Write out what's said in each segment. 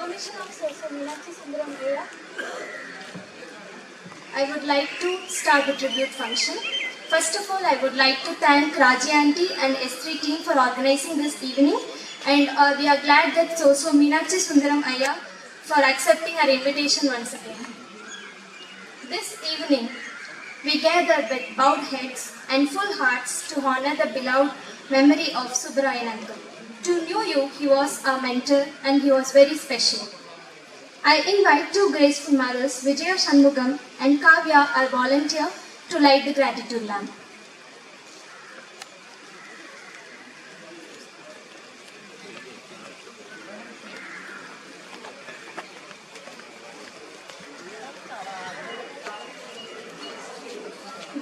permission of Sir Meenakshi Sundaram Ayya, I would like to start the tribute function. First of all, I would like to thank Raji Aunty and S3 team for organizing this evening, and we are glad that Sir Meenakshi Sundaram Ayya for accepting our invitation once again. This evening, we gather with bowed heads and full hearts to honor the beloved memory of Subbarayan uncle. To know you, he was our mentor and he was very special. I invite two graceful mothers, Vijaya Shanmugam and Kavya, our volunteer, to light the gratitude lamp.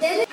There is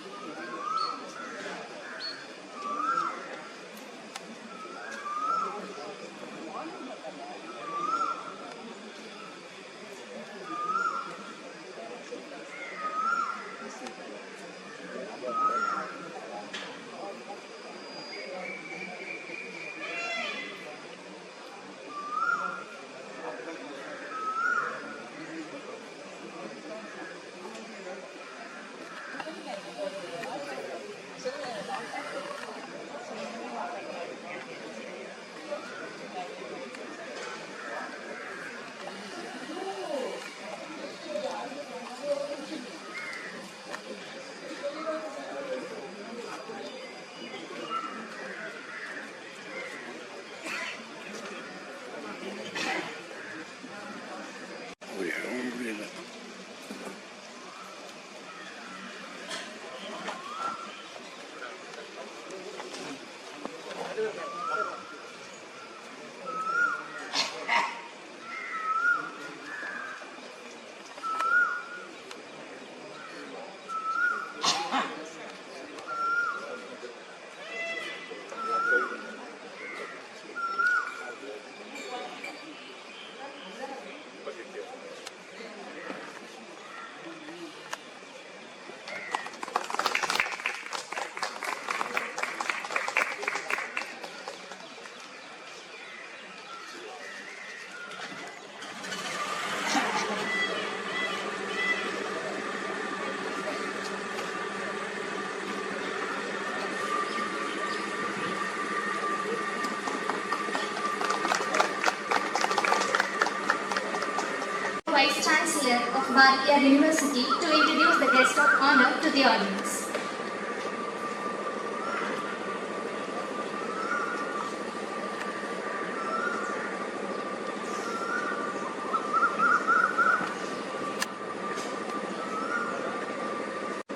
Vice Chancellor of Bharatiya University to introduce the guest of honor to the audience.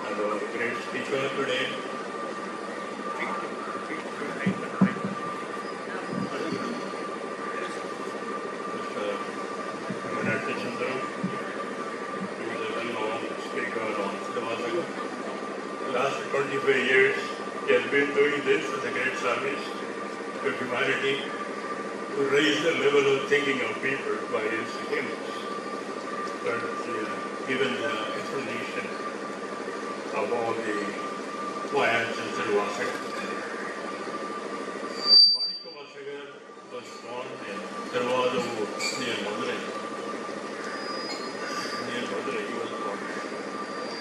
Our great speaker today, Mr. Meenakshi Sundaram, who is a well-known speaker on Devasanga. The last 25 years, he has been doing this as a great service to humanity, to raise the level of thinking of people by his hymns. But given the explanation of all the plans in Tiruvasaka. Manikavasagar was born in Tiruvadavur near Madurai. He was born.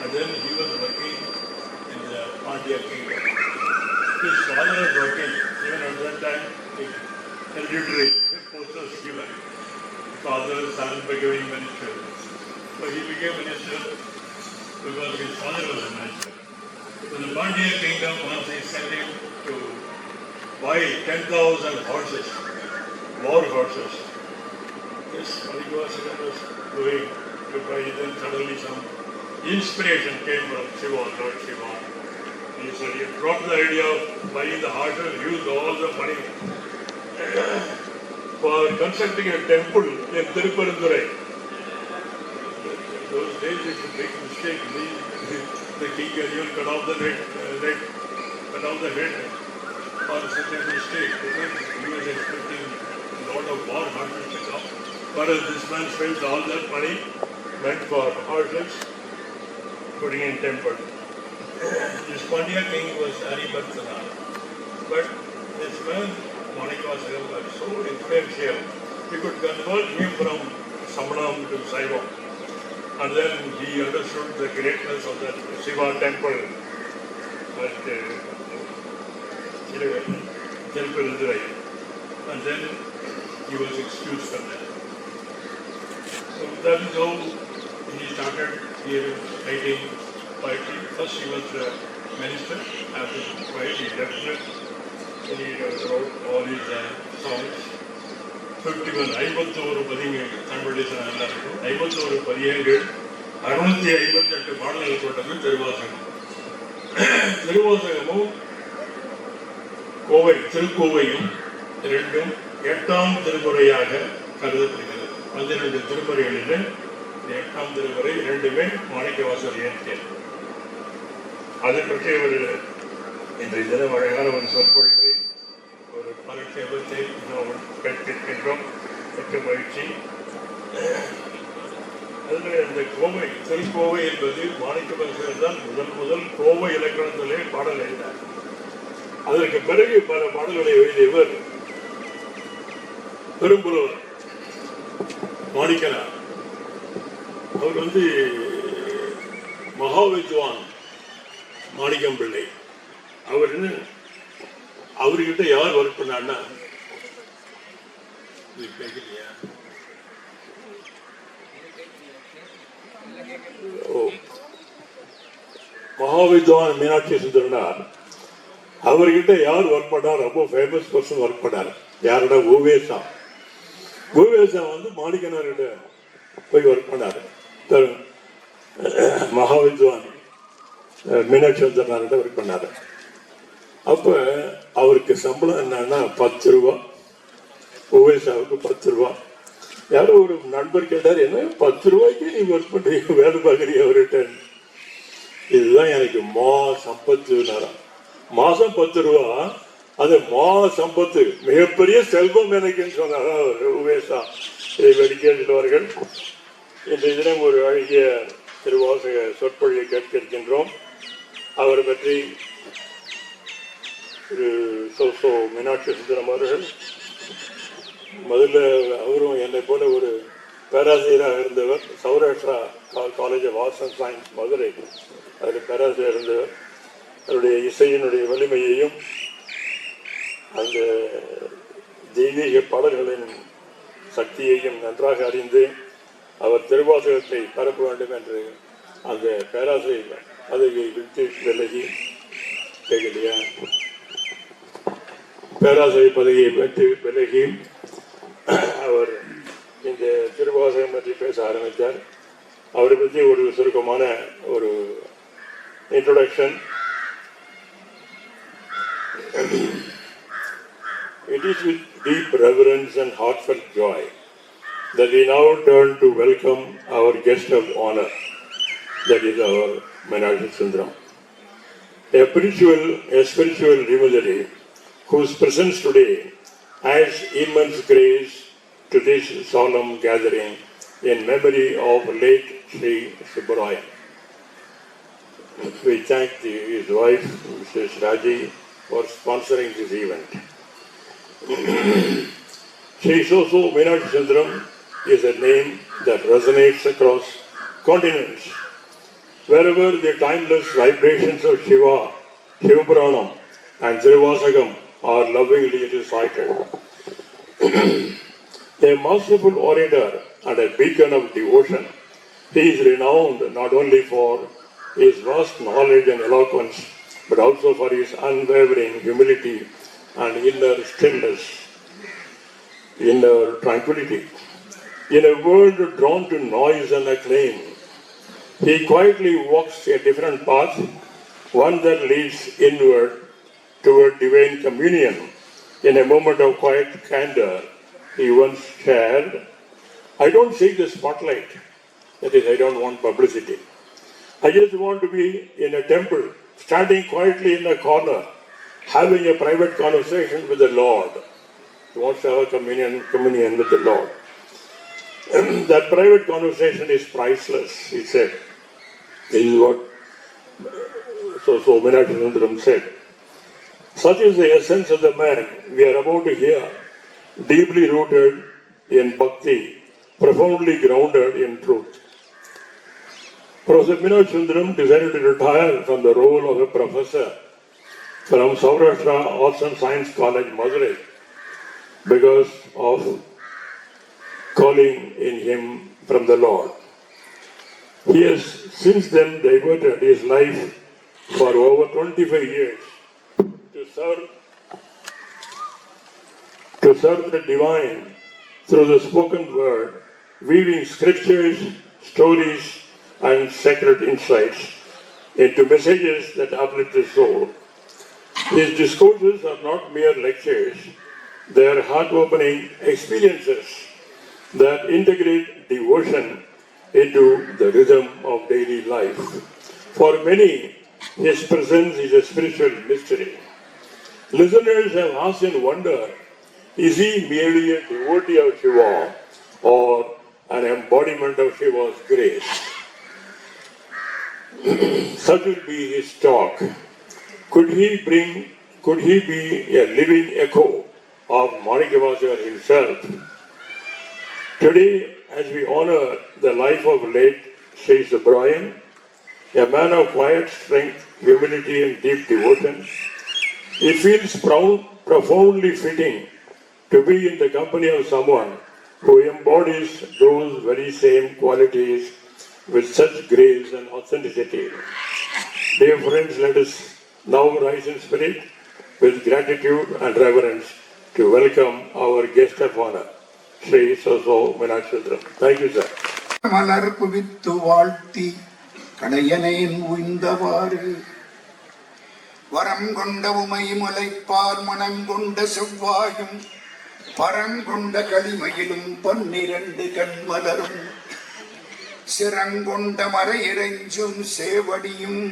And then he was working in the Pandya kingdom. His father was working, even at that time, the hereditary post was given. Father, son becoming minister. So he became minister because his father was a minister. So the Pandya kingdom, once he sent him to buy 10,000 horses, war horses. This Manikavasagar was going to buy, then suddenly some inspiration came from Shiva, Lord Shiva. He said he dropped the idea of buying the horses, used all the money for constructing a temple in Tiruparandurai. Those days it's a big mistake. The king and you cut off the head for such a mistake. He was expecting a lot of war horses to come. But this man spent all that money, went for horses, putting in temple. This Pandya king was Haribharsana. But this man, Manikavasagar, was so influential he could convert him from Samanam to Saivam. And then he understood the greatness of that Shiva temple at Tirupalli. And then he was excused from that. So that is how he started here writing poetry. First he was a minister, after poet he left it. He wrote all his songs. 51 பதிகள் தமிழிசன் எல்லாருக்கும் 51 பதியங்கள் 658 பாடல்கள் கொண்டது திருவாசகம். திருவாசகமும் திருக்கோவையும் இரண்டும் 8ஆம் திருமுறையாக கருதப்படுகிறது. 12 திருமுறைகளில் 8ஆம் திருமுறை இரண்டுமே மாணிக்கவாசகர் இயற்றியது. அதை பற்றி ஒரு இன்றைய தினம் அழகான ஒரு சொற்பொழிவை ஒரு பரட்சேபத்தை நாம் கேட்கின்றோம். மிக்க மகிழ்ச்சி. அதில் இந்த கோவை திருக்கோவை என்பது மாணிக்கவாசகர் தான் முதல் கோவை இலக்கணத்திலே பாடல் எழுதினார். அதற்கு பிறகு பல பாடல்களை எழுதியவர் பெரும்புலவர் மாணிக்கனார். அவர் மகாவித்வான் மாணிக்கம் பிள்ளை. அவர்கிட்ட யார் ஒர்க் பண்ணார்னா மகாவித்வான் மீனாட்சி சுந்தரனார். அவர்கிட்ட யார் ஒர்க் பண்ணார்? ரொம்ப ஃபேமஸ் பர்சன் ஒர்க் பண்ணார். யாரோட? ஓவேசா. ஓவேசா மாணிக்கனார்கிட்ட போய் ஒர்க் பண்ணார். மகாவித்வான் மீனாட்சி சுந்தரனார்கிட்ட ஒர்க் பண்ணார். அப்ப அவருக்கு சம்பளம் என்னன்னா 10 ரூபா. ஓவேசாவுக்கு 10 ரூபா. யாரோ ஒரு நண்பர் கேட்டார், என்ன 10 ரூபாய்க்கு நீ ஒர்க் பண்றீங்க, வேலை பார்க்குறீங்க அவர்கிட்ட? இதுதான் எனக்கு சம்பத்து. மாசம் 10 ரூபா, அது சம்பத்து, மிகப்பெரிய செல்வம் எனக்குன்னு சொன்னார் ஓவேசா. இதை வெளிக்கேள்வார்கள். இன்றைய தினம் ஒரு அழகிய திருவாசக சொற்பொழியை கேட்க இருக்கின்றோம். அவரை பற்றி மீனாட்சி சுந்தரம் அவர்கள் முதல்ல அவரும் என்னை போல ஒரு பேராசிரியராக இருந்தவர். Saurashtra college of arts and science Madurai, அதில் பேராசிரியர் இருந்தவர். அவருடைய இசையினுடைய வலிமையையும் அந்த தெய்வீக பாடல்களின் சக்தியையும் நன்றாக அறிந்து அவர் திருவாசகத்தை பரப்ப வேண்டும் என்று அந்த பேராசிரியர் பதவியை விட்டு விலகி பேராசிரியர் பதவியை விட்டு விலகி அவர் இந்த திருவாசகம் பற்றி பேச ஆரம்பித்தார். அவரை பற்றி ஒரு சுருக்கமான ஒரு introduction. It is with deep reverence and heartfelt joy that we now turn to welcome our guest of honor, that is our Meenakshi Sundaram, a spiritual luminary whose presence today adds immense grace to this solemn gathering in memory of late Sri Subbarayan. We thank his wife, Mrs. Raji, for sponsoring this event. Sri Soso Meenakshi Sundaram is a name that resonates across continents. Wherever the timeless vibrations of Shiva, Shivapuranam and Tiruvasagam are lovingly recited. A masterful orator and a beacon of devotion, he is renowned not only for his vast knowledge and eloquence, but also for his unwavering humility and inner stillness, inner tranquility. In a world drawn to noise and acclaim, he quietly walks a different path, one that leads inward toward divine communion. In a moment of quiet candor, he once shared, "I don't seek the spotlight, that is, I don't want publicity. I just want to be in a temple, standing quietly in a corner, having a private conversation with the Lord." He wants to have a communion with the Lord. That private conversation is priceless, he said. This is what so Meenakshi Sundaram said. Such is the essence of the man we are about to hear, deeply rooted in bhakti, profoundly grounded in truth. Professor Meenakshi Sundaram decided to retire from the role of a professor from Saurashtra Arts and Science College, Madurai, because of calling in him from the Lord. He has since then diverted his life for over 25 years to serve the divine through the spoken word, weaving scriptures, stories, and sacred insights into messages that uplift the soul. His discourses are not mere lectures, they are heart-opening experiences that integrate devotion into the rhythm of daily life. For many, his presence is a spiritual mystery. Listeners have asked in wonder, is he merely a devotee of Shiva or an embodiment of Shiva's grace? Such will be his talk. Could he be a living echo of Manikavacharya himself? Today, as we honor the life of late Sri Subrahyan, a man of quiet strength, humility and deep devotion, it feels profoundly fitting to be in the company of someone who embodies those very same qualities with such grace and authenticity. Dear friends, let us now rise in spirit with gratitude and reverence to welcome our guest of honor, Sri Soso Meenakshi Sundaram. Thank you, sir. மலர் குவித்து வாழ்த்தி கடையனேன் உய்ந்தவாறு வரம் கொண்ட உமை முலைப்பால் மனங்கொண்ட செவ்வாயும் பரங்கொண்ட களிமையிலும் 12 கண்மலரும் சிரங்கொண்ட மறையிறைஞ்சும் சேவடியும்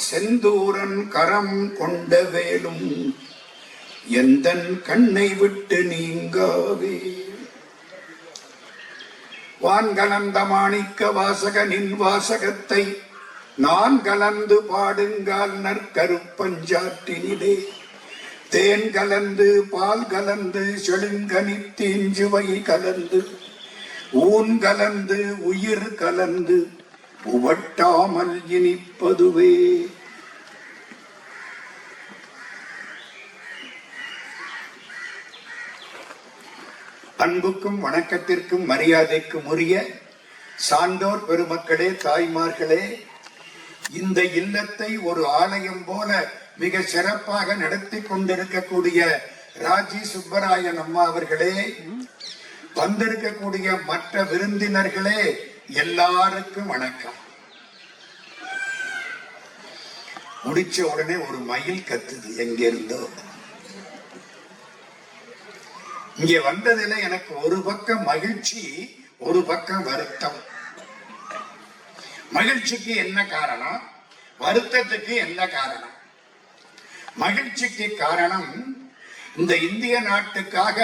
செந்தூரன் கரம் கொண்ட வேலும் எந்தன் கண்ணை விட்டு நீங்காவே. வான் கலந்த மாணிக்க வாசகனின் வாசகத்தை நான் கலந்து பாடுங்கால் நற்கருப்பஞ்சாற்றினிலே தேன் கலந்து பால் கலந்து செழுங்கனி தீஞ்சுவை கலந்து ஊன் கலந்து உயிர் கலந்து உவட்டாமல் இனிப்பதுவே. அன்புக்கும் வணக்கத்திற்கும் மரியாதைக்கும் உரிய சான்றோர் பெருமக்களே, தாய்மார்களே, இந்த இல்லத்தை ஒரு ஆலயம் போல மிக சிறப்பாக நடத்தி கொண்டிருக்கக்கூடிய ராஜி சுப்பராயன் அம்மா அவர்களே, வந்திருக்கக்கூடிய மற்ற விருந்தினர்களே, எல்லாருக்கும் வணக்கம். முடிச்ச உடனே ஒரு மயில் கத்துது எங்கிருந்தோ. இங்க வந்ததுல எனக்கு ஒரு பக்கம் மகிழ்ச்சி, ஒரு பக்கம் வருத்தம். மகிழ்ச்சிக்கு என்ன காரணம், வருத்தத்துக்கு என்ன காரணம்? மகிழ்ச்சிக்கு காரணம், இந்த இந்திய நாட்டுக்காக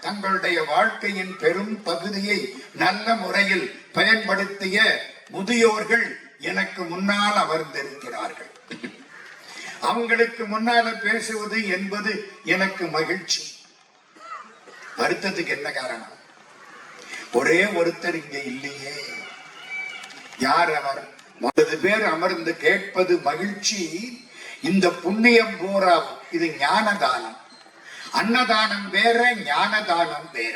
தங்களுடைய வாழ்க்கையின் பெரும் பகுதியை நல்ல முறையில் பயன்படுத்திய முதியோர்கள் எனக்கு முன்னால் அமர்ந்திருக்கிறார்கள். அவங்களுக்கு முன்னால பேசுவது என்பது எனக்கு மகிழ்ச்சி. வருத்தத்துக்கு என்ன காரணம்? ஒரே ஒருத்தர் இங்க இல்லையே. யார் அவர்? 30 பேர் அமர்ந்து கேட்பது மகிழ்ச்சி. இந்த புண்ணியம் பூரா இது ஞானதானம். அன்னதானம் வேற, ஞானதானம் வேற.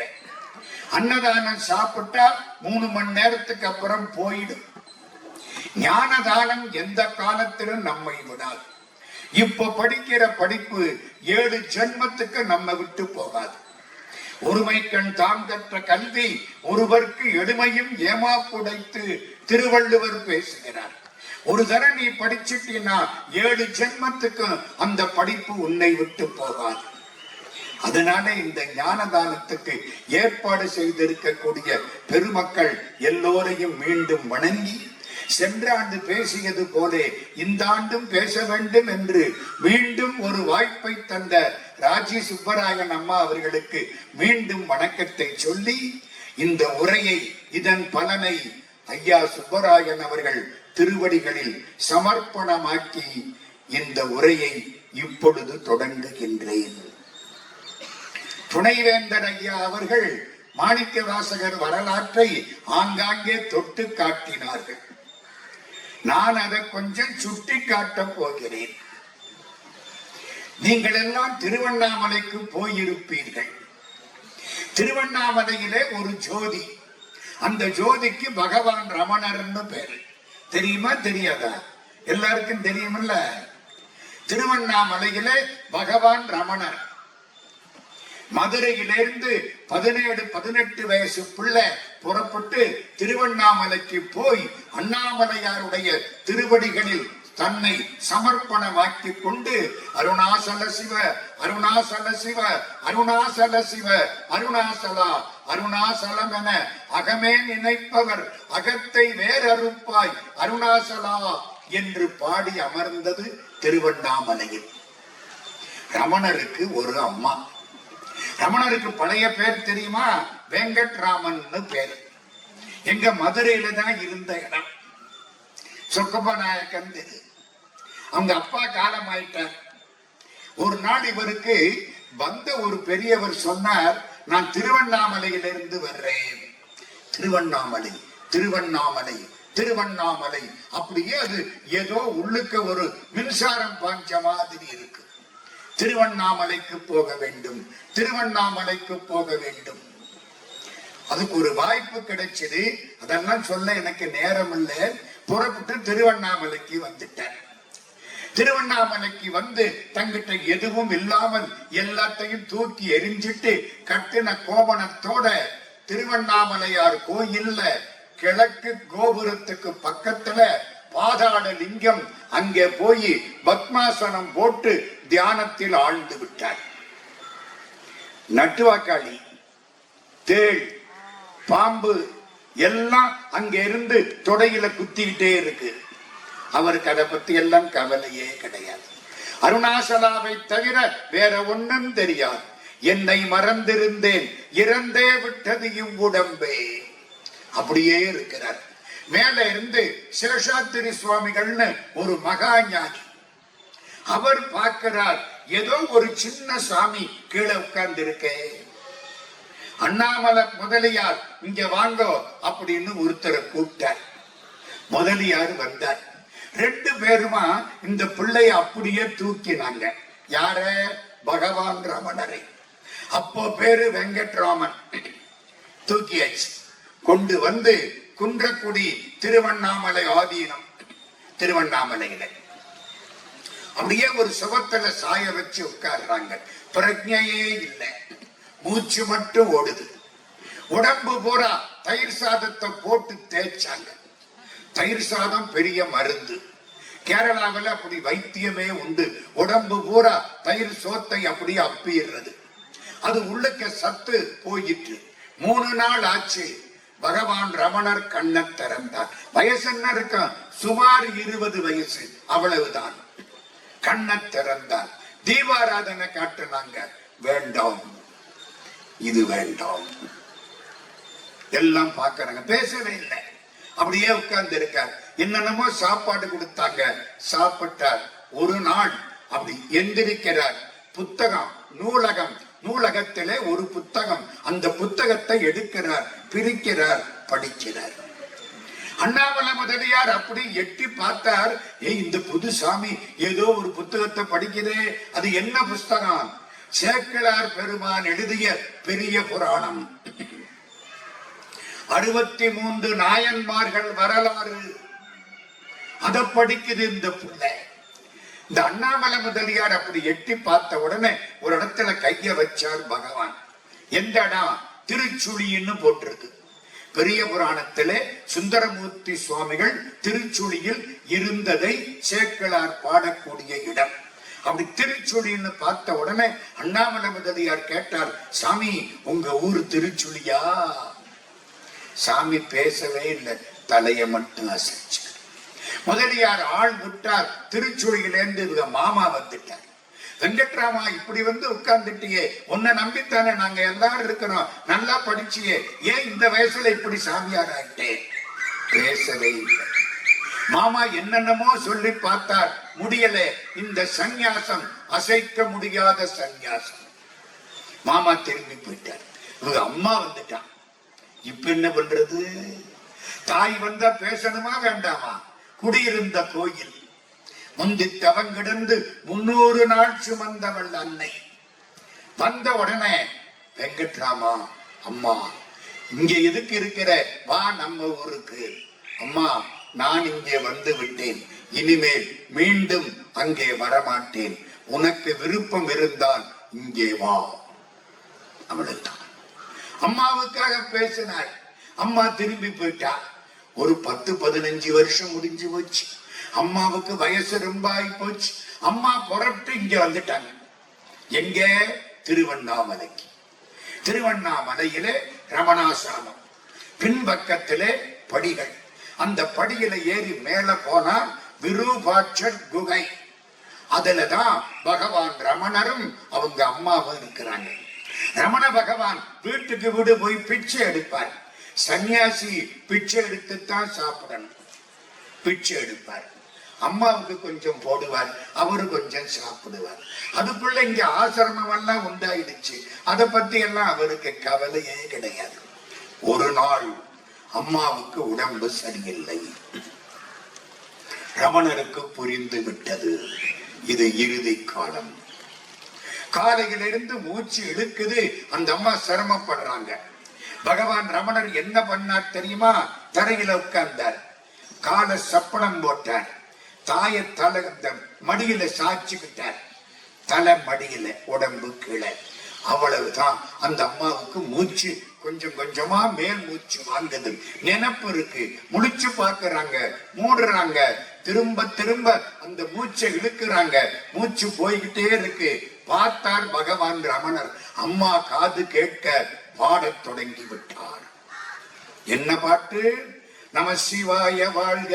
அன்னதானம் சாப்பிட்டா 3 மணி நேரத்துக்கு அப்புறம் போயிடும். ஞானதானம் எந்த காலத்திலும் நம்மை விடாது. இப்ப படிக்கிற படிப்பு 7 ஜென்மத்துக்கு நம்ம விட்டு போகாது. ஒருமை கண் தாம் கற்ற கல்வி ஒருவருக்கு எளிமையும் ஏமாப்புடைத்து திருவள்ளுவர் பேசுகிறார். ஒரு தர நீ படிச்சுட்டீன்னா 7 ஜென்மத்துக்கு அந்த படிப்பு உன்னை விட்டு போகாது. அதனால இந்த ஞானதானத்துக்கு ஏற்பாடு செய்திருக்கக்கூடிய பெருமக்கள் எல்லோரையும் மீண்டும் வணங்கி, சென்ற ஆண்டு பேசியது போல இந்த ஆண்டும் பேச வேண்டும் என்று மீண்டும் ஒரு வாய்ப்பை தந்த ராஜி சுப்பராயன் அம்மா அவர்களுக்கு மீண்டும் வணக்கத்தை சொல்லி, இந்த உரையை, இதன் பலனை ஐயா சுப்பராயன் அவர்கள் திருவடிகளில் சமர்ப்பணமாக்கி இந்த உரையை இப்பொழுது தொடங்குகின்றேன். துணைவேந்தர் ஐயா அவர்கள் மாணிக்க வாசகர் வரலாற்றை ஆங்காங்கே தொட்டு காட்டினார்கள். நான் அதை கொஞ்சம் சுட்டி காட்டப் போகிறேன். நீங்கள் எல்லாம் திருவண்ணாமலைக்கு போயிருப்பீர்கள். திருவண்ணாமலையிலே ஒரு ஜோதி, அந்த ஜோதிக்கு பகவான் ரமணர்னு பேரு. தெரியுமா தெரியாதா? எல்லாருக்கும் தெரியுமில்ல. திருவண்ணாமலையிலே பகவான் ரமணர். மதுரையிலிருந்து 17-18 வயசு பிள்ளை புறப்பட்டு திருவண்ணாமலைக்கு போய் அண்ணாமலையாருடைய திருவடிகளில் தன்னை சமர்ப்பணமாக்கி கொண்டு அருணாசல சிவ அருணாசல சிவ அருணாசல சிவ அருணாசலா அருணாசலம் என அகமே நினைப்பவர் அகத்தை வேறறுப்பாய் அருணாசலா என்று பாடி அமர்ந்தது திருவண்ணாமலையில். ரமணருக்கு ஒரு அம்மா. ரமணருக்கு பழைய பேர் தெரியுமா? வெங்கட்ராமன் பேரு. எங்க மதுரையில தான் இருந்த இடம். சொக்கப்ப நாயக்கன் தெரு. அவங்க அப்பா காலம் ஆயிட்டார். ஒரு நாள் இவருக்கு வந்த ஒரு பெரியவர் சொன்னார், நான் திருவண்ணாமலையிலிருந்து வர்றேன். திருவண்ணாமலை திருவண்ணாமலை திருவண்ணாமலை அப்படியே அது ஏதோ உள்ளுக்க ஒரு மின்சாரம் பாஞ்ச மாதிரி இருக்கு. திருவண்ணாமலைக்கு போக வேண்டும், திருவண்ணாமலைக்கு போக வேண்டும். அதுக்கு ஒரு வாய்ப்பு கிடைச்சது. அதெல்லாம் சொல்ல எனக்கு நேரம் இல்லை. புறப்பட்டு திருவண்ணாமலைக்கு வந்துட்டேன். திருவண்ணாமலைக்கு வந்து தங்கிட்ட எதுவும் இல்லாமல் எல்லாத்தையும் தூக்கி எரிஞ்சிட்டு கட்டின கோவணத்தோட திருவண்ணாமலையார் கோயில்ல கிழக்கு கோபுரத்துக்கு பக்கத்துல பாதாள லிங்கம், அங்கே போய் பத்மாசனம் போட்டு தியானத்தில் ஆழ்ந்து விட்டார். நட்டுவாக்காளி, தேள், பாம்பு எல்லாம் அங்க இருந்து தொடையில குத்திக்கிட்டே இருக்கு. அவருக்கு அதை பத்தி எல்லாம் கவலையே கிடையாது. அருணாசலாவை தவிர வேற ஒன்னும் தெரியாது. என்னை மறந்திருந்தேன், இறந்தே விட்டது இவ்வுடம்பே. அப்படியே இருக்கிறார். மேல இருந்து சேஷாத்திரி சுவாமிகள்னு ஒரு மகா ஞானி, அவர் பார்க்கிறார், ஏதோ ஒரு சின்ன சாமி கீழே உட்கார்ந்து இருக்கே. அண்ணாமலை முதலியார் இங்க வாங்கோ அப்படின்னு ஒருத்தரை கூப்பிட்டார். முதலியார் வந்தார். 2 பேருமா இந்த பிள்ளைய அப்படியே தூக்கினாங்க. யார? பகவான் ரமணரை. அப்போ பேரு வெங்கட்ராமன். தூக்கியாச்சு. கொண்டு வந்து குன்றக்குடி திருவண்ணாமலை ஆதீனம், திருவண்ணாமலையில அப்படியே ஒரு சுகத்துல சாய வச்சு உட்கார்றாங்க. பிரஜையே இல்லை, மூச்சு மட்டும் ஓடுது. உடம்பு பூரா தயிர் சாதத்தை போட்டு தேய்ச்சாங்க. தயிர் சாதம் பெரிய மருந்து. கேரளாவில் அப்படி வைத்தியமே உண்டு. உடம்பு பூரா தயிர் சோத்தை அப்படியே அப்பிடுறது. அது உள்ளுக்க சத்து போயிற்று. 3 நாள் ஆச்சு. பகவான் ரமணர் கண்ணை திறந்தார். வயசு என்ன இருக்க? சுமார் 20 வயசு, அவ்வளவுதான். கண்ணை திறந்தார். தீபாராதனை காட்டுனாங்க. வேண்டாம், இது வேண்டாம். எல்லாம் பார்க்கறாங்க, பேசவே இல்லை. அப்படியே உட்கார்ந்து இருக்கார். என்னென்னமோ சாப்பாடு கொடுத்தாங்க, சாப்பிட்டார். ஒரு நாள் அப்படி எந்திரிக்கிறார். புத்தகம், நூலகம், நூலகத்திலே ஒரு புத்தகம். அந்த புத்தகத்தை எடுக்கிறார், பிரிக்கிறார், படிக்கிறார். அண்ணாமலை முதலியார் அப்படி எட்டி பார்த்தார். இந்த புது சாமி ஏதோ ஒரு புத்தகத்தை படிக்கிறே, அது என்ன புஸ்தகம்? சேக்கிழார் பெருமான் எழுதிய பெரிய புராணம். 63 நாயன்மார்கள் வரலாறு. அதை படிக்குது இந்த பிள்ளை. இந்த அண்ணாமலை முதலியார் அப்படி எட்டி பார்த்த உடனே ஒரு இடத்துல கைய வச்சார் பகவான். எந்த இடம்? திருச்சுழின்னு போட்டிருக்கு. பெரிய புராணத்திலே சுந்தரமூர்த்தி சுவாமிகள் திருச்சுழியில் இருந்ததை சேக்கிழார் பாடக்கூடிய இடம். அப்படி திருச்சுழின்னு பார்த்த உடனே அண்ணாமலை முதலியார் கேட்டார், சாமி உங்க ஊரு திருச்சுழியா? சாமி பேசவே இல்லை, தலையை மட்டும் அசைச்சு. முதலியார் ஆள் விட்டார். திருச்சுழியிலேருந்து இவங்க மாமா வந்துட்டார். வெங்கட்ராமா, இப்படி வந்து உட்கார்ந்துட்டியே, உன்னை நம்பித்தானே நாங்க எல்லாரும் இருக்கிறோம், நல்லா படிச்சியே, ஏன் இந்த வயசுல இப்படி சாமியார் ஆயிட்டே? பேசவே இல்லை. மாமா என்னென்னமோ சொல்லி பார்த்தார், முடியல. இந்த சந்நியாசம் அசைக்க முடியாத சந்நியாசம். மாமா திரும்பி போயிட்டார். இவங்க அம்மா வந்துட்டான். இப்ப என்ன பண்றது? தாய் வந்தா பேசணுமா வேண்டாமா? குடியிருந்த கோயில் முந்தி தவம் கிடந்து 300 நாள் சுமந்தவள் அன்னை வந்த உடனே, வெங்கட்ராமா, அம்மா இங்க எதுக்கு இருக்கிற? வா நம்ம ஊருக்கு. அம்மா, நான் இங்கே வந்து விட்டேன், இனிமேல் மீண்டும் அங்கே வரமாட்டேன், உனக்கு விருப்பம் இருந்தால் இங்கே வா. அவ்வளவுதான். அம்மாவுக்காக பேசினார். அம்மா திரும்பி போயிட்டா. ஒரு 10-15 வருஷம் முடிஞ்சு போச்சு. அம்மாவுக்கு வயசு ரொம்ப ஆகி போச்சு. அம்மா புறப்பட்டு இங்க வந்துட்டாங்க. எங்க? திருவண்ணாமலைக்கு. திருவண்ணாமலையிலே ரமணாசிரமம், பின்பக்கத்திலே படிகள். அந்த படியில ஏறி மேல போனா விருபாட்சர் குகை. அதுலதான் பகவான் ரமணரும் அவங்க அம்மாவும் இருக்கிறாங்க. ரமண பகவான் வீட்டுக்கு வீடு போய் பிச்சை எடுப்பார். சன்னியாசி பிச்சை எடுத்துத்தான் சாப்பிடணும். பிச்சை எடுப்பார். அம்மாவுக்கு கொஞ்சம் போடுவார், அவரு கொஞ்சம் சாப்பிடுவார். அதுக்குள்ள இங்க ஆசிரமம் எல்லாம் உண்டாயிடுச்சு. அதை பத்தி எல்லாம் அவருக்கு கவலையே கிடையாது. ஒரு நாள் அம்மாவுக்கு உடம்பு சரியில்லை. ரமணருக்கு புரிந்து விட்டது, இது இறுதி காலம். காலையிலிருந்து மூச்சு இழுக்குது. அந்த அம்மா சிரமப்படுறாங்க. பகவான் ரமணர் என்ன பண்ணார் தெரியுமா? தரையில உட்கார்ந்தார், காலை சப்பனம் போட்டார், தாய தலை மடியில சாச்சுக்கிட்டார், தலை மடியில, உடம்பு கீழே. அவ்வளவுதான். அந்த அம்மாவுக்கு மூச்சு கொஞ்சம் கொஞ்சமா மேல் மூச்சு வாங்குது. நினைப்பு இருக்கு. முழிச்சு பாக்குறாங்க, மூடுறாங்க, திரும்ப திரும்ப அந்த மூச்சை இழுக்கிறாங்க. மூச்சு போய்கிட்டே இருக்கு. பார்த்தார் பகவான் ரமணர். அம்மா காது கேட்க பாடத் தொடங்கி விட்டார். என்ன பாட்டு? நம சிவாய வாழ்க,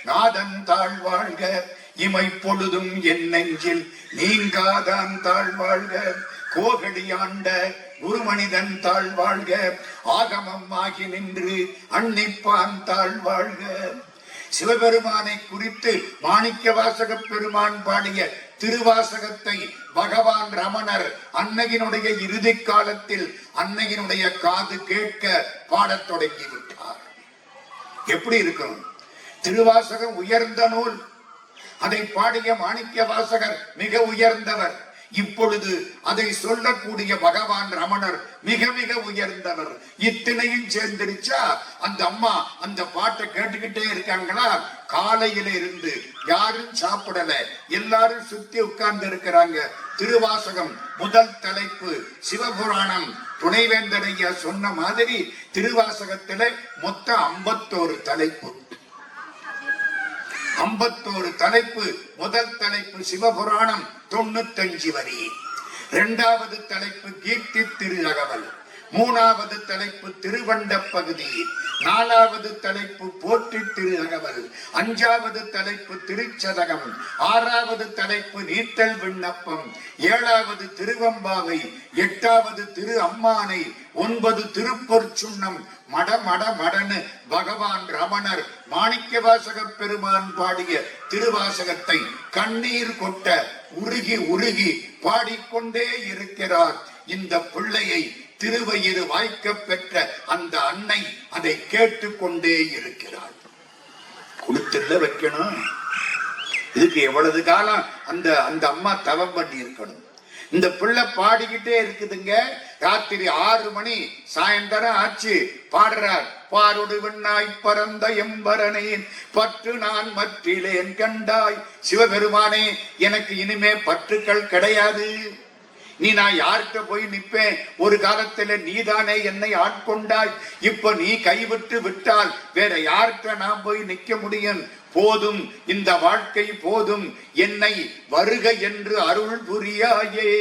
நாதன் தாழ் வாழ்க, இமை பொழுதும் என் நெஞ்சில் நீங்காதான் தாழ் வாழ்க, கோகடியாண்ட குருமனிதன் தாழ் வாழ்க, ஆகமம் ஆகி நின்று அன்னிப்பான் தாழ் வாழ்க. சிவபெருமானை குறித்து மாணிக்க வாசக பெருமான் பாடிய திருவாசகத்தை பகவான் ரமணர் அன்னையினுடைய இறுதி காலத்தில் அன்னையினுடைய காது கேட்க பாடத் தொடங்கி விட்டார். எப்படி இருக்கும்? திருவாசகம் உயர்ந்த நூல். அதை பாடிய மாணிக்க வாசகர் மிக உயர்ந்தவர். இப்பொழுது அதை சொல்லக்கூடிய பகவான் ரமணர் மிக மிக உயர்ந்தவர். இத்தனையும் சேர்ந்துருச்சா? அந்த அம்மா அந்த பாட்டை கேட்டுக்கிட்டே இருக்காங்களா? காலையில இருந்து யாரும் சாப்பிடல, எல்லாரும் சுத்தி உட்கார்ந்து இருக்கிறாங்க. திருவாசகம் முதல் தலைப்பு சிவபுராணம். துணைவேந்தர் ஐயா சொன்ன மாதிரி திருவாசகத்தில மொத்தம் 51 தலைப்பு. 51 தலைப்பு. முதல் தலைப்பு சிவபுராணம் 95 வரி. இரண்டாவது தலைப்பு கீர்த்தி திரு அகவல். மூணாவது தலைப்பு திருவண்ட பகுதி. நாலாவது தலைப்பு போற்றி திரு அகவல். அஞ்சாவது தலைப்பு திருச்சதகம். ஆறாவது தலைப்பு நீத்தல் விண்ணப்பம். ஏழாவது திருவம்பாவை. எட்டாவது திரு அம்மானை. 9 திருப்பொற்சுண்ணம். மட மட மடனு பகவான் ரமணர் மாணிக்க வாசக பெருமான் பாடிய திருவாசகத்தை கண்ணீர் கொட்ட உருகி உருகி பாடிக்கொண்டே இருக்கிறார். இந்த பிள்ளையை திருவயிறு வாய்க்க பெற்ற அந்த அன்னை அதை கேட்டுக்கொண்டே இருக்கிறார். கொடுத்துல வைக்கணும். இதுக்கு எவ்வளவு காலம் அந்த அம்மா தவம் பண்ணி இருக்கணும். இந்த பிள்ளை பாடிக்கிட்டே இருக்குதுங்க. ராத்திரி 6 மணி சாயந்தரம் ஆச்சு. பாடுறார். பாருடு விண்ணாய் பரந்த எம்பரனேன் பற்று நான் மற்றிலேன் கண்டாய். சிவபெருமானே, எனக்கு இனிமே பற்றுக்கள் கிடையாது. நீ நான் யார்கிட்ட போய் நிப்பேன்? ஒரு காலத்துல நீதானே என்னை ஆட்கொண்டாய். இப்ப நீ கைவிட்டு விட்டால் வேற யார்கிட்ட நான் போய் நிக்க முடியும்? போதும், இந்த வாழ்க்கை போதும். என்னை வருக என்று அருள் புரியாயே.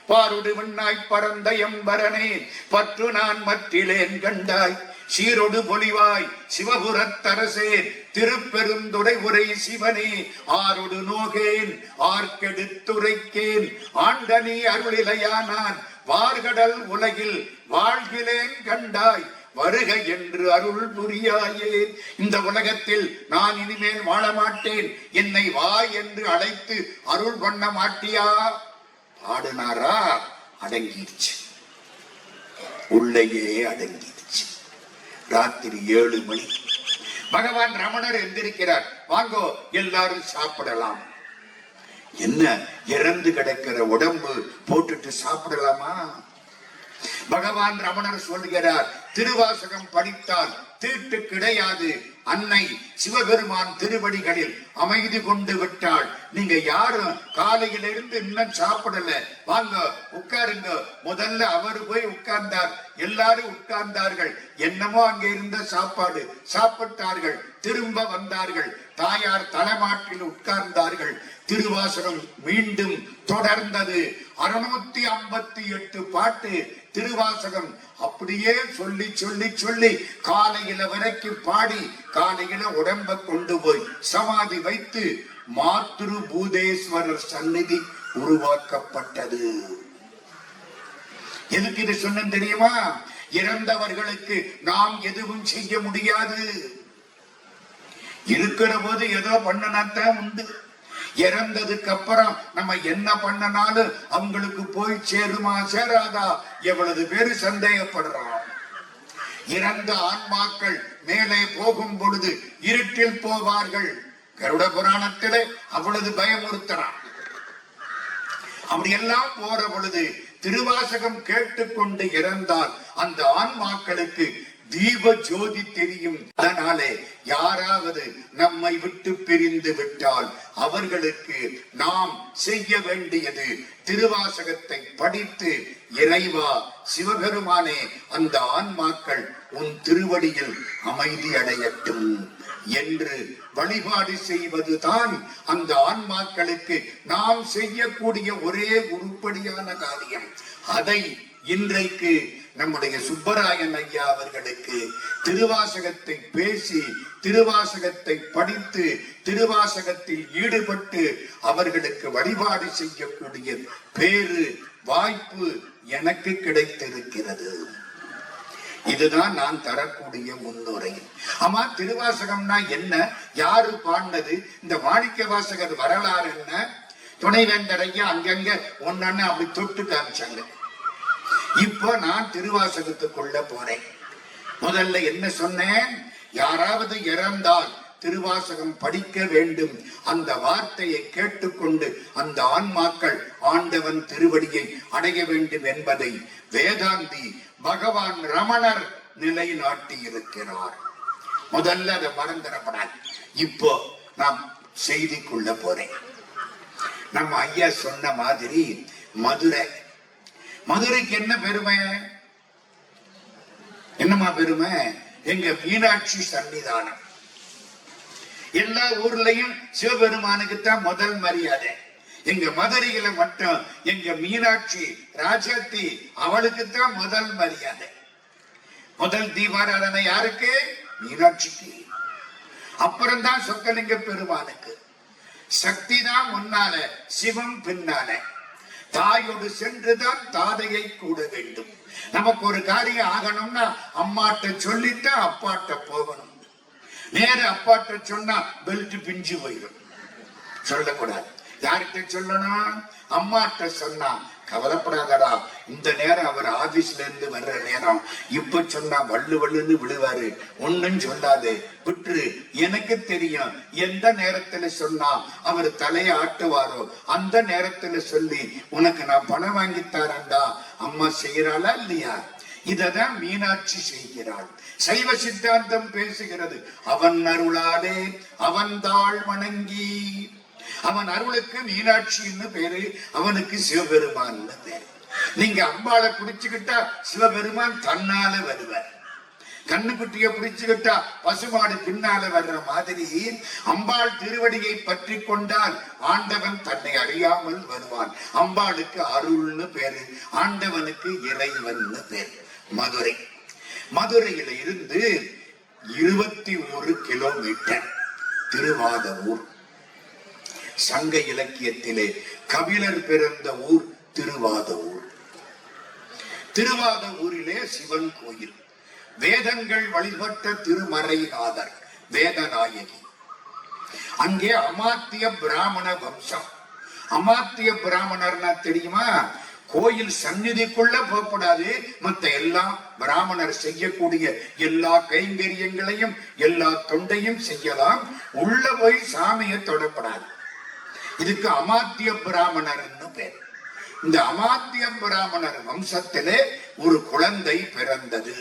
பாருடு விண்ணாய் பரந்த எம்பரனே பற்று நான் மற்றிலேன் கண்டாய். சீரொடு பொலிவாய் சிவபுரத்தரசே திருப்பெருந்துடை உரை சிவனே ஆரொடு நோகேன் ஆர்க்கெடுத்துரைக்கேன். ஆண்டனி அருளிலையானான் வார்கடல் உலகில் வாழ்கிலேன் கண்டாய். வருக என்று அருள் புரியாயே. இந்த உலகத்தில் நான் இனிமேல் வாழ மாட்டேன். என்னை வா என்று அழைத்து அருள் பண்ண மாட்டியா? பாடினாரா? அடங்கிடுச்சு, உள்ளேயே அடங்கிடுச்சு. ராத்திரி 7 மணி. பகவான் ரமணர் எந்திருக்கிறார். வாங்கோ எல்லாரும் சாப்பிடலாம். என்ன, இறந்து கிடக்கிற உடம்பு போட்டுட்டு சாப்பிடலாமா? பகவான் ரமணர் சொல்கிறார், திருவாசகம் படித்தால் தீட்டு கிடையாது. அன்னை சிவபெருமான் திருவடிகளில் அமைதி கொண்டு விட்டாள். நீங்க யாரும் காலையிலிருந்து இன்னும் சாப்பிடல, வாங்க உட்காருங்க. முதல்ல அவரு போய் உட்கார்ந்தார், எல்லாரும் உட்கார்ந்தார்கள். என்னமோ அங்க இருந்த சாப்பாடு சாப்பிட்டார்கள், திரும்ப வந்தார்கள். தாயார் தலைமாட்டில் உட்கார்ந்தார்கள். திருவாசகம் மீண்டும் தொடர்ந்தது. 658 பாட்டு திருவாசகம் அப்படியே சொல்லி சொல்லி சொல்லி காலையில வரைக்கும் பாடி, காலையில உடம்ப கொண்டு போய் சமாதி வைத்து மாத்ரு பூதேஸ்வரர் சந்நிதி உருவாக்கப்பட்டது. எதுக்கு இது சொன்ன தெரியுமா? இறந்தவர்களுக்கு நாம் எதுவும் செய்ய முடியாது. இருக்கிற போது ஏதோ பண்ணனாத்தான் உண்டு. இறந்ததுக்கு அப்புறம் நம்ம என்ன பண்ணனாலும் அவங்களுக்கு போய் சேருமா சேராதா எவ்வளவு பேரு சந்தேகப்படுறோம். இறந்த ஆன்மாக்கள் மேலே போகும் பொழுது இருட்டில் போவார்கள். கருட புராணத்திலே அவ்வளவு பயமுறுத்துறான். அப்படியெல்லாம் போற பொழுது திருவாசகம் கேட்டுக்கொண்டு இறந்தால் அந்த ஆன்மாக்களுக்கு தீப ஜோதி தெரியும். அதனாலே யாராவது நம்மை விட்டு பிரிந்து விட்டால் அவர்களுக்கு நாம் செய்ய வேண்டியது திருவாசகத்தை படித்து, இறைவா சிவபெருமானே அந்த ஆன்மாக்கள் உன் திருவடியில் அமைதி அடையட்டும் என்று வழிபாடு செய்வதுதான் அந்த ஆன்மாக்களுக்கு நாம் செய்யக்கூடிய ஒரே உருப்படியான காரியம். அதை இன்றைக்கு நம்முடைய சுப்பராயன் ஐயா அவர்களுக்கு திருவாசகத்தை பேசி, திருவாசகத்தை படித்து, திருவாசகத்தில் ஈடுபட்டு அவர்களுக்கு வழிபாடு செய்யக்கூடிய பேரு வாய்ப்பு எனக்கு கிடைத்திருக்கிறது. இதுதான் நான் தரக்கூடிய முன்னுரை. ஆமா, திருவாசகம்னா என்ன? யாரு பாடினது? இந்த மாணிக்க வாசகர் வரலாறு என்ன? துணைவேந்தர் ஐயா அங்கங்க ஒன்னு அப்படி தொட்டு காமிச்சாங்க. இப்போ நான் திருவாசகத்துக்குள்ள போறேன். முதல்ல என்ன சொன்னேன்? யாராவது இறந்தால் திருவாசகம் படிக்க வேண்டும். அந்த வார்த்தையை கேட்டுக்கொண்டு அந்த ஆன்மாக்கள் ஆண்டவன் திருவடியை அடைய வேண்டும் என்பதை வேதாந்தி பகவான் ரமணர் நிலைநாட்டி இருக்கிறார். முதல்ல அதை மறந்துடப்படாது. இப்போ நாம் செய்திக்குள்ள போறேன். நம்ம ஐயா சொன்ன மாதிரி மதுரைக்கு என்ன பெருமை? என்னமா பெருமை? எங்க மீனாட்சி சன்னிதானம். எல்லா ஊர்லயும் சிவபெருமானுக்கு தான் முதல் மரியாதை. எங்க மதுரையில மட்டும் எங்க மீனாட்சி ராஜாத்தி அவளுக்கு தான் முதல் மரியாதை. முதல் தீபாராதனை யாருக்கு? மீனாட்சிக்கு. அப்புறம்தான் சொக்கலிங்க பெருமானுக்கு. சக்தி தான் முன்னால, சிவம் பின்னால. தாயோடு சென்றுதான் தாதையை கூட வேண்டும். நமக்கு ஒரு காரியம் ஆகணும்னா அம்மாட்ட சொல்லிட்டு அப்பாட்ட போகணும். நேர அப்பாட்ட சொன்னா பெல்ட் பிஞ்சு போயிடும். சொல்லக்கூடாது. யார்கிட்ட சொல்லணும்? அம்மாட்ட சொன்னா கவலைப்படாதடா, இந்த நேரம் அவர் ஆபீஸ்ல இருந்து வர்ற நேரம், இப்ப சொன்னா வள்ளுன்னு விழுவாரு, ஒன்னும் சொல்லாது விட்டுரு. எனக்கு தெரியும் எந்த நேரத்துல சொன்னா அவர் தலையை ஆட்டுவாரோ அந்த நேரத்துல சொல்லி உனக்கு நான் பணம் வாங்கித்தாரண்டா. அம்மா செய்யறாளா இல்லையா? இததான் மீனாட்சி செய்கிறாள். சைவ சித்தாந்தம் பேசுகிறது, அவன் அருளாலே அவன் தாழ் வணங்கி. அவன் அருளுக்கு மீனாட்சின்னு பேரு, அவனுக்கு சிவபெருமான் பேரு. நீங்க அம்பாளை பிடிச்சுக்கிட்டா சிவபெருமான் தன்னால வருவார். கண்ணுக்குட்டிய பிடிச்சுக்கிட்டா பசுமாடு பின்னால வர்ற மாதிரி அம்பாள் திருவடியை பற்றி கொண்டால் ஆண்டவன் தன்னை அறியாமல் வருவான். அம்பாளுக்கு அருள்னு பேரு, ஆண்டவனுக்கு இறைவன் பேரு. மதுரையில இருந்து 21 கிலோமீட்டர் திருவாதவூர். சங்க இலக்கியத்திலே கபிலர் பிறந்த ஊர் திருவாதவூர். திருவாதவூரிலே சிவன் கோயில், வேதங்கள் வழிபட்ட திருமறைநாதர் வேதநாயகி. அங்கே அமாத்திய பிராமண வம்சம். அமாத்திய பிராமணர்னா தெரியுமா? கோயில் சந்நிதிக்குள்ள போகக்கூடாது. மற்ற எல்லாம் பிராமணர் செய்யக்கூடிய எல்லா கைங்கரியங்களையும் எல்லா தொண்டையும் செய்யலாம். உள்ள போய் சாமியை தொடப்படாது. இதுக்கு அமாத்திய பிராமணர்னு பேர். இந்த அமாத்திய பிராமணர் வம்சத்திலே ஒரு குழந்தை பிறந்தது.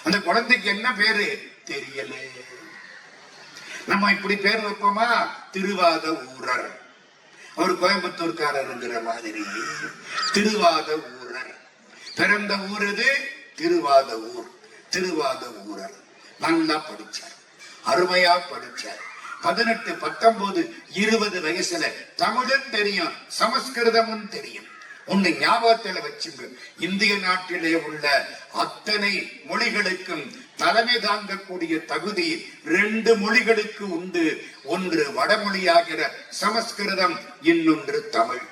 அந்த குழந்தைக்கு என்ன பேரு தெரியல. நம்ம இப்படி பேர் வைப்போமா? திருவாத ஊரர். அவர் கோயம்புத்தூர்காரருங்கிற மாதிரி திருவாத ஊரர். பிறந்த ஊர் இது திருவாத ஊர். திருவாத ஊரர் நல்லா படிச்சார், அருமையா படிச்சார். 18, 19, 20 வயசுல தமிழும் தெரியும், சமஸ்கிருதமும் தெரியும். ஒண்ணு ஞாபகத்துல வச்சுங்க, இந்திய நாட்டிலே உள்ள அத்தனை மொழிகளுக்கும் தலைமை தாங்கக்கூடிய தகுதி 2 மொழிகளுக்கு உண்டு. ஒன்று வடமொழியாகிற சமஸ்கிருதம், இன்னொன்று Tamil.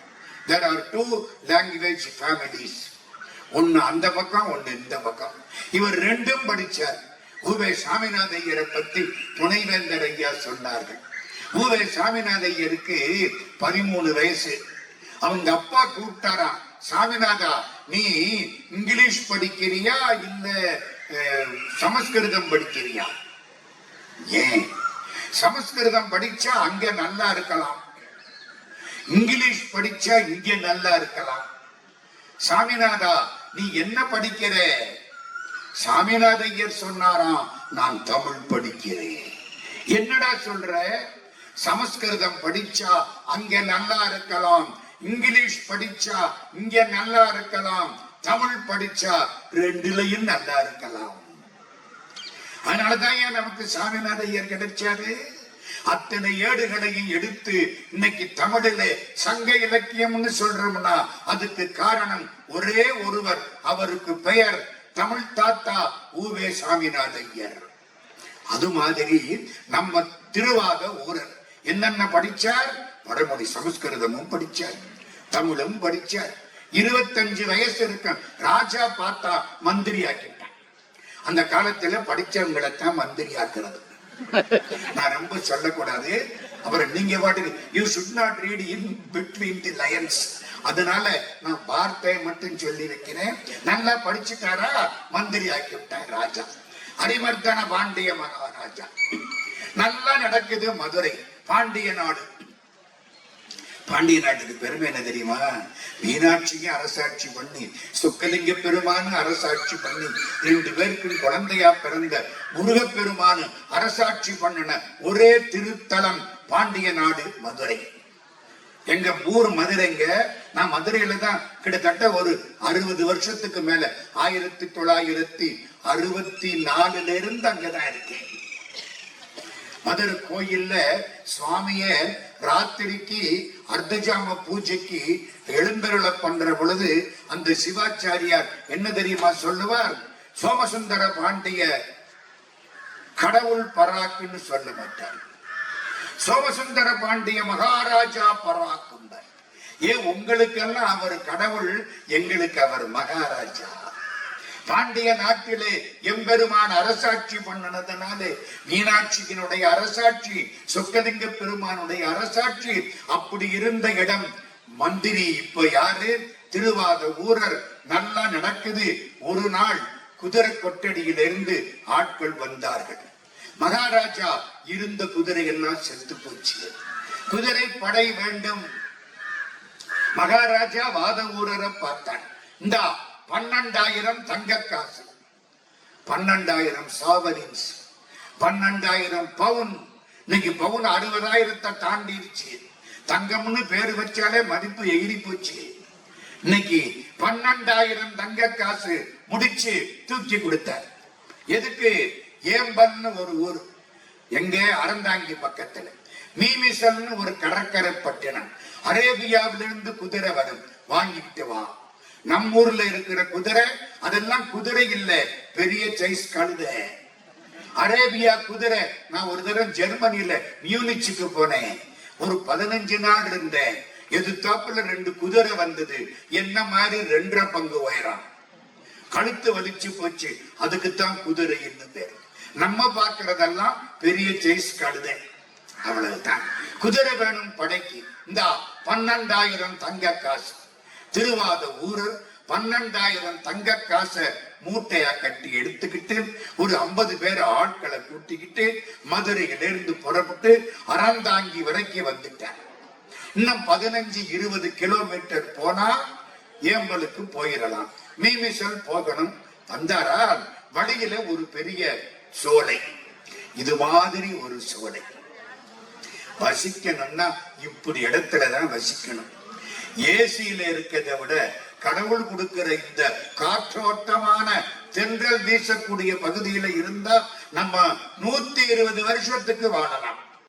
There are 2 language families. ஒன்னு அந்த பக்கம், ஒன்னு இந்த பக்கம். இவர் 2ம் படிச்சார். உவே சாமிநாத ஐயரை பத்தி துணைவேந்தர் ஐயா சொன்னார்கள். உவே சாமிநாத ஐயருக்கு 13 வயசு. அவங்க அப்பா கூப்பிட்டாராம், சாமிநாதா நீ இங்கிலீஷ் படிக்கிறியா இல்ல சமஸ்கிருதம் படிக்கிறியா? ஏன்? சமஸ்கிருதம் படிச்சா அங்க நல்லா இருக்கலாம், இங்கிலீஷ் படிச்சா இங்க நல்லா இருக்கலாம். சாமிநாதா நீ என்ன படிக்கிற? சாமிநாத ஐயர் சொன்னாராம், நான் தமிழ் படிக்கிறேன். என்னடா சொல்ற? சமஸ்கிருதம் படிச்சா அங்க நல்லா இருக்கலாம், இங்கிலீஷ் படிச்சா இங்க நல்லா இருக்கலாம், தமிழ் படிச்சா 2லயும் நல்லா இருக்கலாம். அதனாலதான் நமக்கு சாமிநாத ஐயர் கிடைச்சாரு. அத்தனை ஏடுகளையும் எடுத்து இன்னைக்கு தமிழில சங்க இலக்கியம்னு சொல்றோம்னா அதுக்கு காரணம் ஒரே ஒருவர். அவருக்கு பெயர் தமிழ் தாத்தா உவே சாமிநாத ஐயர். அது மாதிரி நம்ம திருவாத ஊரர் என்னென்ன படிச்சார்? வடமொழி சமஸ்கிருதமும் படிச்சார், தமிழும் படிச்சார். 25 வயசு இருக்க ராஜா பார்த்தா மந்திரி ஆக்கிட்டான். அந்த காலத்துல படிச்சவங்களைத்தான் மந்திரி ஆக்குறது. நான் ரொம்ப சொல்லக்கூடாது. அப்புறம் நீங்க பாட்டுக்கு you should not read in between the lines. அதனால நான் வார்த்தை மட்டும் சொல்லி வைக்கிறேன். நல்லா படிச்சுட்டாரா, மந்திரி ஆக்கி விட்டார் ராஜா. அரிமர்தன பாண்டிய மகாராஜா. நல்லா நடக்குது மதுரை பாண்டிய நாடு. பாண்டிய நாட்டுக்கு பெருமை என்ன தெரியுமா? மீனாட்சிக்கு அரசாட்சி பண்ணி, சொக்கலிங்க பெருமானு அரசாட்சி பண்ணி, 2 பேருக்கு குழந்தையா பிறந்த முருகப்பெருமானு அரசாட்சி பண்ணின ஒரே திருத்தலம் பாண்டிய நாடு மதுரை. எங்க ஊர் மதுரைங்க. நான் மதுரையில தான் கிட்டத்தட்ட ஒரு 60 வருஷத்துக்கு மேல 1964 இருந்து அங்கதான் இருக்கேன். மதுரை கோயில்ல சுவாமிய ராத்திரிக்கு அர்த்தஜாம பூஜைக்கு எழுந்தருளை பண்ற பொழுது அந்த சிவாச்சாரியார் என்ன தெரியுமா சொல்லுவார்? சோமசுந்தர பாண்டிய கடவுள் பராக்குன்னு சொல்ல மாட்டார். சோமசுந்தர பாண்டிய மகாராஜா பராக்கும்பார். ஏன்? உங்களுக்கெல்லாம் அவர் கடவுள், எங்களுக்கு அவர் மகாராஜா. பாண்டிய நாட்டிலே எம்பெருமான் அரசாட்சி பண்ணினதுனாலே மீனாட்சியினுடைய அரசாட்சி, சொக்கலிங்க பெருமானுடைய அரசாட்சி அப்படி இருந்த இடம். மந்திரி இப்ப யாரு? திருவாத ஊரர். நல்லா நடக்குது. ஒரு நாள் குதிரை கொட்டடியிலிருந்து ஆட்கள் வந்தார்கள். மகாராஜா இருந்த குதிரை எல்லாம் செத்து போச்சு. குதிரை படை வேண்டும். மகாராஜா வாத ஊரரை பார்த்தான். இந்தா 12,000 தங்க காசு, 12,000 சாவரின்ஸ், 12,000 பவுன். இன்னைக்கு பவுன் 60,000 தாண்டிருச்சு. தங்கம்னு பேரு வச்சாலே மதிப்பு எகிரி போச்சு. இன்னைக்கு 12,000 தங்க காசு முடிச்சு தூக்கி கொடுத்தார். எதுக்கு? ஏம்பல்னு ஒரு ஊர், எங்க அறந்தாங்கி பக்கத்துல. மீமிசல்னு ஒரு கடற்கரை பட்டினம். அரேபியாவிலிருந்து குதிரை வரும், வாங்கிட்டு வா. நம்ம ஊர்ல இருக்கிற குதிரை அதெல்லாம் குதிரை இல்ல, பெரிய சைஸ் கழுதை. அரேபியா குதிரை. நான் ஒரு தடவை ஜெர்மனியில மியூனிச்சுக்கு போனேன். ஒரு 15 நாள் இருந்தேன். எதிர்த்தாப்புல 2 குதிரை வந்தது. என்ன மாதிரி 2.5 பங்கு உயரம். கழுத்து வலிச்சு போச்சு. அதுக்குத்தான் குதிரை பேர். நம்ம பார்க்கறதெல்லாம் பெரிய சைஸ் கழுதை. அவ்வளவுதான். குதிரை வேணும் படைக்கு. இந்த 12,000 தங்க காசு. திருவாத ஊரர் 12,000 தங்க காசை மூட்டையா கட்டி எடுத்துக்கிட்டு ஒரு 50 பேர் ஆட்களை கூட்டிக்கிட்டு மதுரையிலிருந்து புறப்பட்டு அறந்தாங்கி வரைக்கும் வந்துட்டார். இன்னும் 15-20 கிலோமீட்டர் போனா ஏம்பலுக்கு போயிடலாம். மீமிசல் போகணும். வந்தாரா, வழியில ஒரு பெரிய சோலை, இது மாதிரி ஒரு சோலை. வசிக்கணும்னா இப்படி இடத்துலதான் வசிக்கணும். ஏசியில இருக்கிறத விட கடவுள் கொடுக்கிற இந்த காற்றோட்டமான தென்றல் வீசக்கூடிய பகுதியில இருந்தா நம்ம 120 வருஷத்துக்கு வாழலாம்.